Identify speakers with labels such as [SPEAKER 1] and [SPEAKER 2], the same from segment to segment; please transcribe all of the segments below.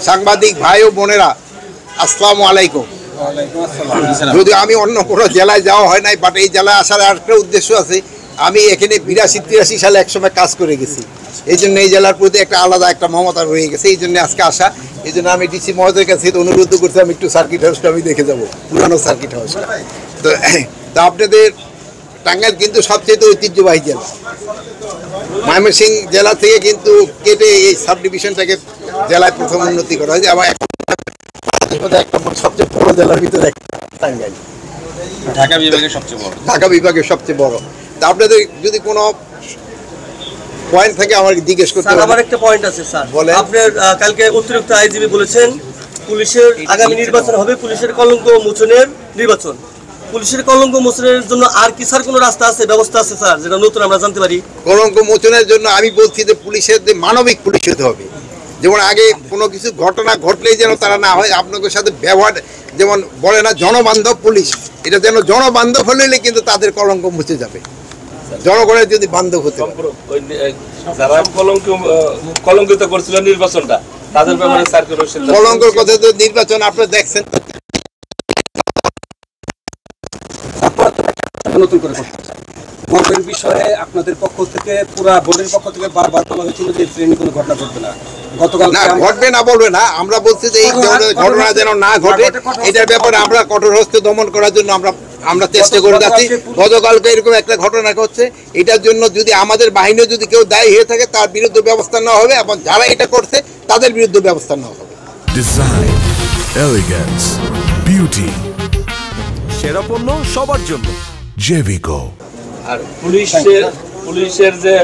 [SPEAKER 1] সাংবাদিক ভাই ও বোনেরা, আসসালামু আলাইকুম। যদিও আমি অন্য কোনো জেলায় যাওয়া হয় নাই, বাট এই জেলায় আসার আরেকটা উদ্দেশ্য আছে। আমি এখানে 82-83 সালে একসময় কাজ করে গেছি, এই জন্য এই জেলার প্রতি একটা আলাদা একটা মমতা রয়ে গেছে, এই জন্য আজকে আসা। এই জন্য আমি ডিসি মহোদয়ের কাছে অনুরোধ করছি আমি একটু সার্কিট হাউসটা আমি দেখে যাবো, পুরানো সার্কিট হাউসটা। তো আপনাদের টাঙ্গাইল কিন্তু সবচেয়ে ঐতিহ্যবাহী জেলা। ময়মনসিংহ জেলা থেকে কিন্তু কেটে এই সাব ডিভিশনটাকে জেলায় প্রথম উন্নতি করা হয়েছে। আবার একটা সবচেয়ে বড় জেলার ভিতরে টাঙ্গাইল,
[SPEAKER 2] ঢাকা বিভাগের সবচেয়ে বড়।
[SPEAKER 1] ঢাকা বিভাগের সবচেয়ে বড়। তা আপনাদের যদি কোনো পয়েন্ট থাকে আমাকে জিজ্ঞেস করতে হবে।
[SPEAKER 3] আমার একটা পয়েন্ট আছে স্যার, আপনার কালকে অতিরিক্ত আইজিপি বলেছেন পুলিশের আগামী নির্বাচন হবে পুলিশের কলঙ্ক মোচনের নির্বাচন। পুলিশের কলঙ্ক মোচনের জন্য আর কি স্যার কোনো রাস্তা আছে, ব্যবস্থা আছে স্যার, যেটা নতুন আমরা জানতে পারি?
[SPEAKER 1] কলঙ্ক মোচনের জন্য আমি বলছি যে পুলিশের যে মানবিক পুলিশ হতে হবে। যেমন আগে কোনো কিছু ঘটনা ঘটলেই যেন তারা না হয়, আপনাদের সাথে ব্যবহার যেমন বলে না জনবান্ধব পুলিশ, এটা যেন জনবান্ধব হলে কিন্তু তাদের কলঙ্ক মুছে যাবে, জনগণের যদি বান্ধব হতে।
[SPEAKER 2] যারা কলঙ্কিত করছিল নির্বাচনটা, তাদের ব্যাপারে
[SPEAKER 1] কলঙ্কের কথা তো নির্বাচন আপনারা দেখছেন
[SPEAKER 4] নতুন করে ভোটের বিষয়ে আপনাদের পক্ষ থেকে পুরা বোর্ডের পক্ষ থেকে বারবার বলা হয়েছিল যে ট্রেনে কোনো ঘটনা ঘটবে না। গতকাল
[SPEAKER 1] না ঘটবে না বলবে না, আমরা বলছি যে এই ঘটনা যেন না ঘটে, এটার ব্যাপারে আমরা কঠোর হস্তে দমন করার জন্য আমরা চেষ্টা করে যাচ্ছি। গতকালকে এরকম একটা ঘটনা ঘটছে, এটার জন্য যদি আমাদের বাহিনীও যদি কেউ দায়ী হয়ে থাকে তার বিরুদ্ধে ব্যবস্থা নেওয়া হবে, এবং যারা এটা করছে তাদের বিরুদ্ধে ব্যবস্থা নেওয়া হবে।
[SPEAKER 5] ডিজাইন, এলিগেন্স, বিউটি,
[SPEAKER 6] সেরা পণ্য সবার জন্য
[SPEAKER 5] জেভিকো।
[SPEAKER 2] আর পুলিশের যে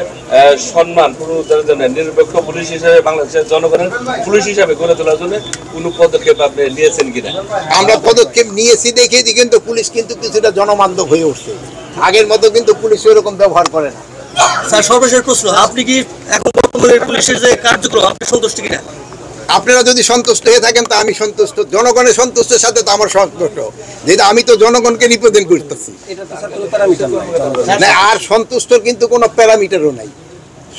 [SPEAKER 2] সম্মান পুরুষদের জন্য নিরপেক্ষ পুলিশ হিসেবে বাংলাদেশের জনগণের পুলিশ হিসাবে গড়ে তোলার জন্য কোন পদক্ষেপ আপনি নিয়েছেন কিনা?
[SPEAKER 1] আমরা পদক্ষেপ নিয়েছি দেখেছি, কিন্তু পুলিশ কিন্তু কিছুটা জনবান্ধব হয়ে উঠছে, আগের মতো কিন্তু পুলিশ ওরকম ব্যবহার করে না।
[SPEAKER 3] স্যার সর্বশেষ প্রশ্ন, আপনি কি এখন বর্তমানে পুলিশের যে কার্যক্রম আপনি সন্তুষ্ট কিনা?
[SPEAKER 1] আপনারা যদি সন্তুষ্ট হয়ে থাকেন তা আমি সন্তুষ্ট, জনগণের সন্তুষ্টের সাথে তো আমার সন্তুষ্ট, যেহেতু আমি তো জনগণকে রিপ্রেজেন্ট করতেছি। না আর সন্তুষ্টর কিন্তু কোনো প্যারামিটারও নাই,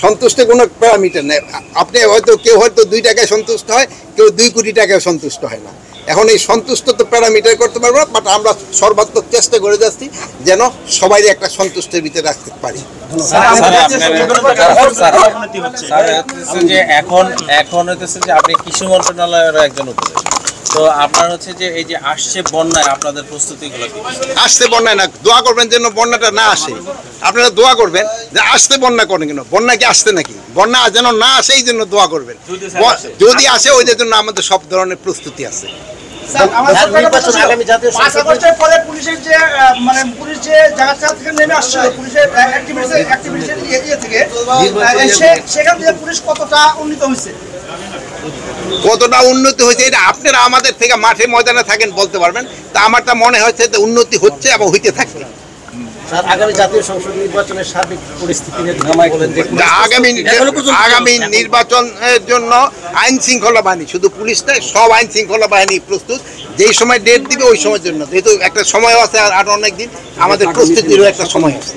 [SPEAKER 1] সন্তুষ্টের কোনো প্যারামিটার নেই। আপনি হয়তো কেউ হয়তো 2 টাকায় সন্তুষ্ট হয়, কেউ 2 কোটি টাকায় সন্তুষ্ট হয় না। এখন এই সন্তুষ্ট তো প্যারামিটার করতে পারবো না, বাট আমরা সর্বাত্মক চেষ্টা করে যাচ্ছি যেন সবাই একটা সন্তুষ্টের ভিতরে রাখতে পারি।
[SPEAKER 2] এখন হচ্ছে যে আপনি কৃষি মন্ত্রণালয়ের একজন উপদেষ্টা, তো আপনার হচ্ছে যে এই যে আসছে বন্যায় আপনাদের প্রস্তুতিগুলো কি?
[SPEAKER 1] আসতে বন্যায় না, দোয়া করবেন যেন বন্যাটা না আসে। আপনারা দোয়া করবেন যে আসতে বন্যা করেন কেন, বন্যা কি আসতে নাকি, বন্যা যেন না আসে এই জন্য দোয়া করবেন। যদি আসে ওইদের জন্য আমাদের সব ধরনের প্রস্তুতি আছে। কতটা উন্নতি হয়েছে এটা আপনারা আমাদের থেকে মাঠে ময়দানে থাকেন বলতে পারবেন, তা আমারটা মনে হচ্ছে যে উন্নতি হচ্ছে এবং হইতে থাকবে।
[SPEAKER 3] আগামী জাতীয় সংসদ নির্বাচনের সার্বিক পরিস্থিতি
[SPEAKER 1] আগামী নির্বাচনের জন্য আইন শৃঙ্খলা বাহিনী, শুধু পুলিশ নয়, সব আইন শৃঙ্খলা বাহিনী প্রস্তুত। যেই সময় ডেট দিবে ওই সময়ের জন্য, যেহেতু একটা সময় আছে আর অনেক দিন, আমাদের প্রস্তুতিরও একটা সময় আছে।